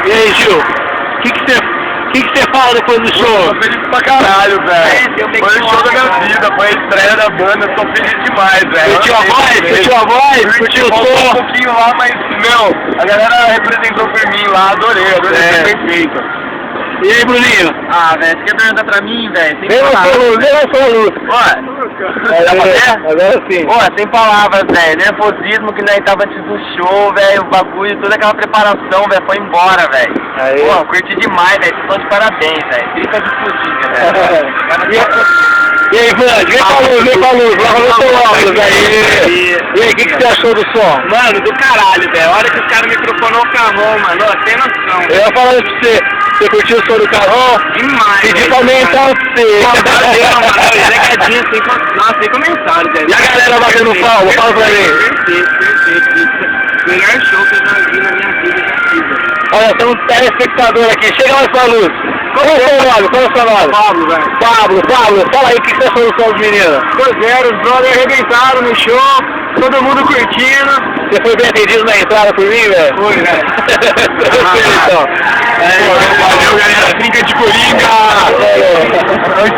E aí, Gil? O que você fala depois do show? Tô feliz pra caralho, velho. Foi o show da minha vida, foi a estreia da banda, tô feliz demais, velho. Curtiu a voz? Curtiu a voz? Curtiu o Faltou som? um pouquinho lá, mas, meu, a galera representou por mim lá, adorei, foi perfeito. E aí, Bruninho? Ah, velho, você quer perguntar pra mim, velho? Vem na sua luz. Agora sim. Pô, sem palavras, velho. Nervosismo que nós tava antes do show, velho. O bagulho, toda aquela preparação, velho, foi embora, velho. Aí. Pô, curti demais, velho. Vocês estão de parabéns, velho. Fica de fudinha, velho. E aí, Vande, vem com a luz, lava o seu óculos aí. E aí, o que você achou do som? Mano, do caralho, velho. A hora que os caras microfonou o carrão, mano, ó, sem noção. Eu ia falar isso pra você. Você curtiu o som do carro? Demais, Pedi velho. pra aumentar você. Sem comentário, velho. E a galera batendo palma, fala pra mim. Perfeito. Melhor show que eu já vi na minha vida, já fiz, velho. Olha, tem um telespectador aqui. Chega mais pra luz. Qual é o seu nome? Qual é o seu nome? Pablo, velho. Pablo, fala aí o que você achou do som dos meninos. 2-0, os brothers arrebentaram no show, todo mundo curtindo. Você foi bem atendido na entrada por mim, velho? Foi, velho. Então. Valeu, galera, trinca de coringa! Valeu.